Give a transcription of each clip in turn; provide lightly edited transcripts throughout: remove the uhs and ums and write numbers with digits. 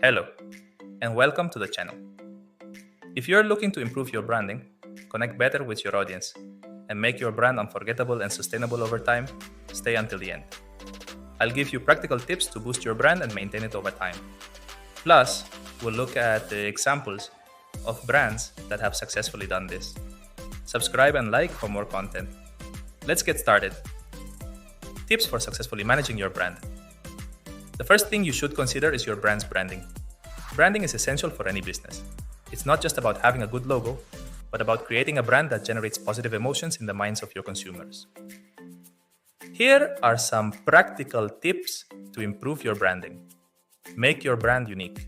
Hello, and welcome to the channel. If you're looking to improve your branding, connect better with your audience, and make your brand unforgettable and sustainable over time, stay until the end. I'll give you practical tips to boost your brand and maintain it over time. Plus, we'll look at the examples of brands that have successfully done this. Subscribe and like for more content. Let's get started. Tips for successfully managing your brand. The first thing you should consider is your brand's branding. Branding is essential for any business. It's not just about having a good logo, but about creating a brand that generates positive emotions in the minds of your consumers. Here are some practical tips to improve your branding. Make your brand unique.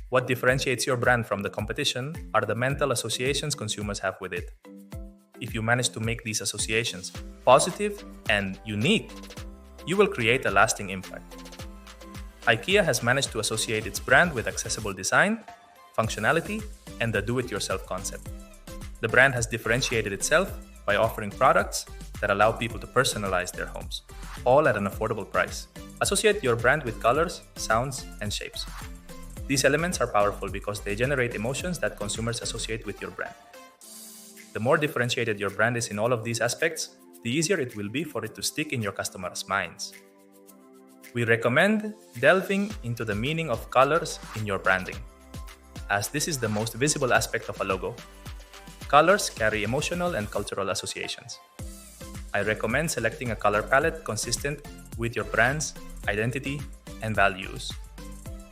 What differentiates your brand from the competition are the mental associations consumers have with it. If you manage to make these associations positive and unique, you will create a lasting impact. IKEA has managed to associate its brand with accessible design, functionality, and the do-it-yourself concept. The brand has differentiated itself by offering products that allow people to personalize their homes, all at an affordable price. Associate your brand with colors, sounds, and shapes. These elements are powerful because they generate emotions that consumers associate with your brand. The more differentiated your brand is in all of these aspects, the easier it will be for it to stick in your customers' minds. We recommend delving into the meaning of colors in your branding, as this is the most visible aspect of a logo. Colors carry emotional and cultural associations. I recommend selecting a color palette consistent with your brand's identity and values.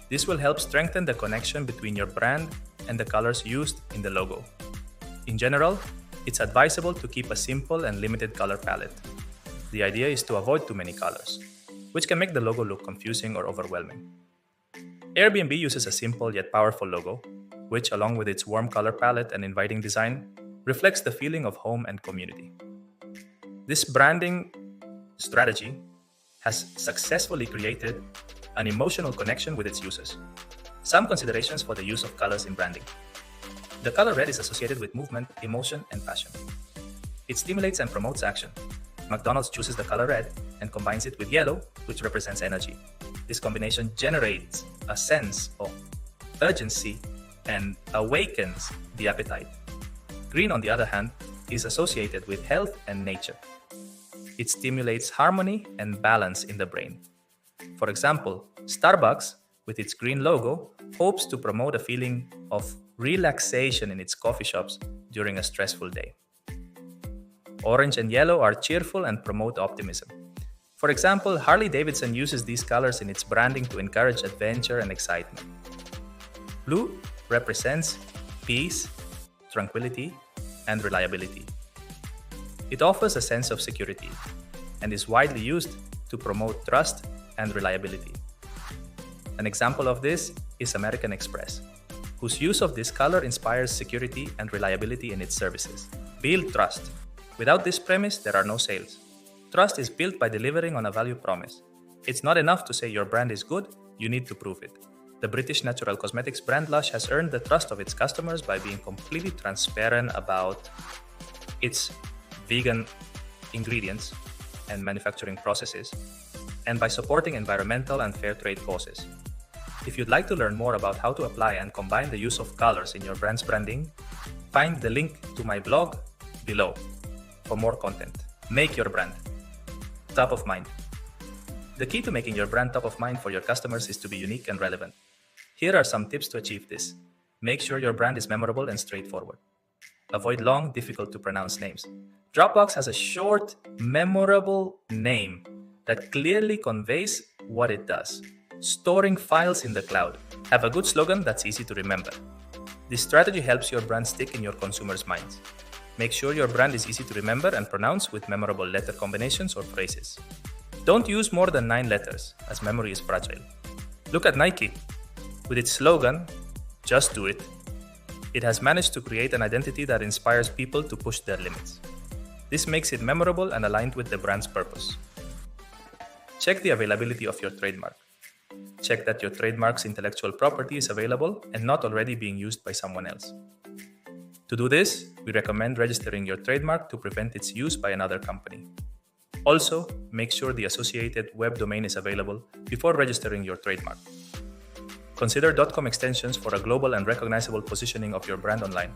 This will help strengthen the connection between your brand and the colors used in the logo. In general, it's advisable to keep a simple and limited color palette. The idea is to avoid too many colors, which can make the logo look confusing or overwhelming. Airbnb uses a simple yet powerful logo, which, along with its warm color palette and inviting design, reflects the feeling of home and community. This branding strategy has successfully created an emotional connection with its users. Some considerations for the use of colors in branding. The color red is associated with movement, emotion, and passion. It stimulates and promotes action. McDonald's chooses the color red and combines it with yellow, which represents energy. This combination generates a sense of urgency and awakens the appetite. Green, on the other hand, is associated with health and nature. It stimulates harmony and balance in the brain. For example, Starbucks, with its green logo, hopes to promote a feeling of relaxation in its coffee shops during a stressful day. Orange and yellow are cheerful and promote optimism. For example, Harley-Davidson uses these colors in its branding to encourage adventure and excitement. Blue represents peace, tranquility, and reliability. It offers a sense of security and is widely used to promote trust and reliability. An example of this is American Express, whose use of this color inspires security and reliability in its services. Build trust. Without this premise, there are no sales. Trust is built by delivering on a value promise. It's not enough to say your brand is good, you need to prove it. The British natural cosmetics brand Lush has earned the trust of its customers by being completely transparent about its vegan ingredients and manufacturing processes, and by supporting environmental and fair trade causes. If you'd like to learn more about how to apply and combine the use of colors in your brand's branding, find the link to my blog below for more content. Make your brand top of mind. The key to making your brand top of mind for your customers is to be unique and relevant. Here are some tips to achieve this. Make sure your brand is memorable and straightforward. Avoid long, difficult to pronounce names. Dropbox has a short, memorable name that clearly conveys what it does. Storing files in the cloud. Have a good slogan that's easy to remember. This strategy helps your brand stick in your consumers' minds. Make sure your brand is easy to remember and pronounce with memorable letter combinations or phrases. Don't use more than 9 letters, as memory is fragile. Look at Nike. With its slogan, "Just do it," it has managed to create an identity that inspires people to push their limits. This makes it memorable and aligned with the brand's purpose. Check the availability of your trademark. Check that your trademark's intellectual property is available and not already being used by someone else. To do this, we recommend registering your trademark to prevent its use by another company. Also, make sure the associated web domain is available before registering your trademark. Consider .com extensions for a global and recognizable positioning of your brand online.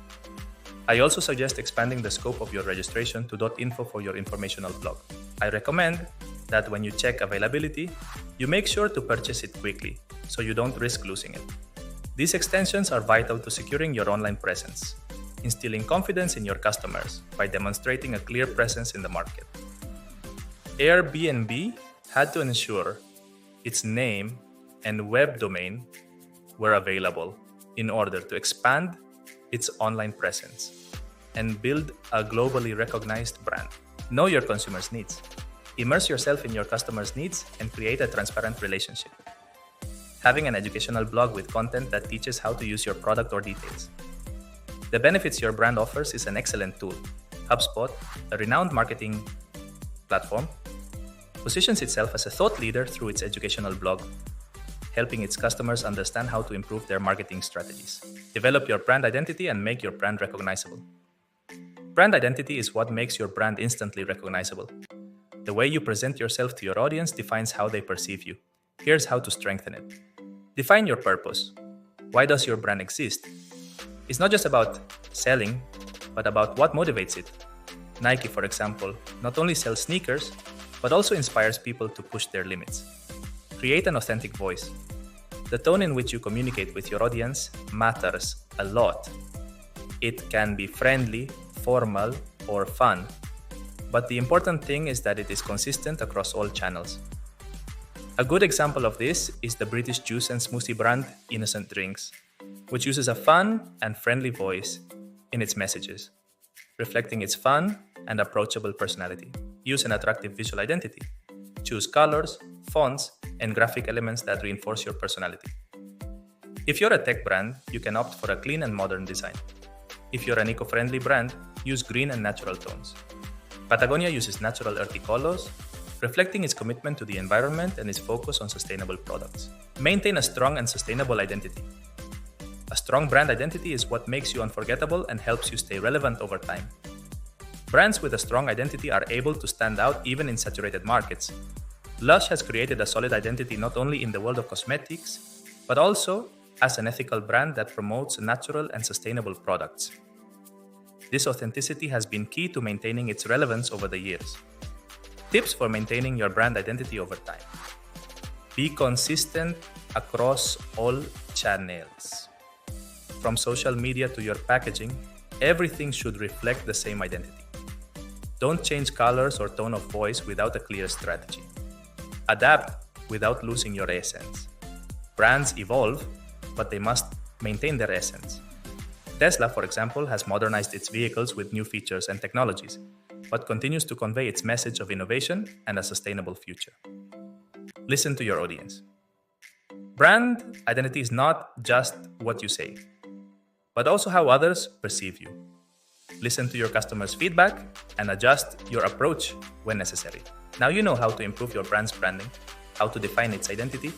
I also suggest expanding the scope of your registration to .info for your informational blog. I recommend that when you check availability, you make sure to purchase it quickly so you don't risk losing it. These extensions are vital to securing your online presence, instilling confidence in your customers by demonstrating a clear presence in the market. Airbnb had to ensure its name and web domain were available in order to expand its online presence and build a globally recognized brand. Know your consumers' needs. Immerse yourself in your customers' needs and create a transparent relationship. Having an educational blog with content that teaches how to use your product or details. The benefits your brand offers is an excellent tool. HubSpot, a renowned marketing platform, positions itself as a thought leader through its educational blog, helping its customers understand how to improve their marketing strategies. Develop your brand identity and make your brand recognizable. Brand identity is what makes your brand instantly recognizable. The way you present yourself to your audience defines how they perceive you. Here's how to strengthen it. Define your purpose. Why does your brand exist? It's not just about selling, but about what motivates it. Nike, for example, not only sells sneakers, but also inspires people to push their limits. Create an authentic voice. The tone in which you communicate with your audience matters a lot. It can be friendly, formal, or fun, but the important thing is that it is consistent across all channels. A good example of this is the British juice and smoothie brand Innocent Drinks, which uses a fun and friendly voice in its messages, reflecting its fun and approachable personality. Use an attractive visual identity. Choose colors, fonts, and graphic elements that reinforce your personality. If you're a tech brand, you can opt for a clean and modern design. If you're an eco-friendly brand, use green and natural tones. Patagonia uses natural earthy colors, reflecting its commitment to the environment and its focus on sustainable products. Maintain a strong and sustainable identity. A strong brand identity is what makes you unforgettable and helps you stay relevant over time. Brands with a strong identity are able to stand out even in saturated markets. Lush has created a solid identity not only in the world of cosmetics, but also as an ethical brand that promotes natural and sustainable products. This authenticity has been key to maintaining its relevance over the years. Tips for maintaining your brand identity over time. Be consistent across all channels. From social media to your packaging, everything should reflect the same identity. Don't change colors or tone of voice without a clear strategy. Adapt without losing your essence. Brands evolve, but they must maintain their essence. Tesla, for example, has modernized its vehicles with new features and technologies, but continues to convey its message of innovation and a sustainable future. Listen to your audience. Brand identity is not just what you say, but also how others perceive you. Listen to your customers' feedback and adjust your approach when necessary. Now you know how to improve your brand's branding, how to define its identity,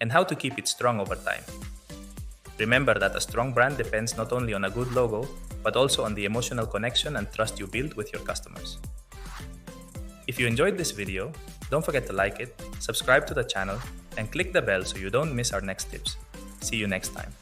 and how to keep it strong over time. Remember that a strong brand depends not only on a good logo, but also on the emotional connection and trust you build with your customers. If you enjoyed this video, don't forget to like it, subscribe to the channel, and click the bell so you don't miss our next tips. See you next time.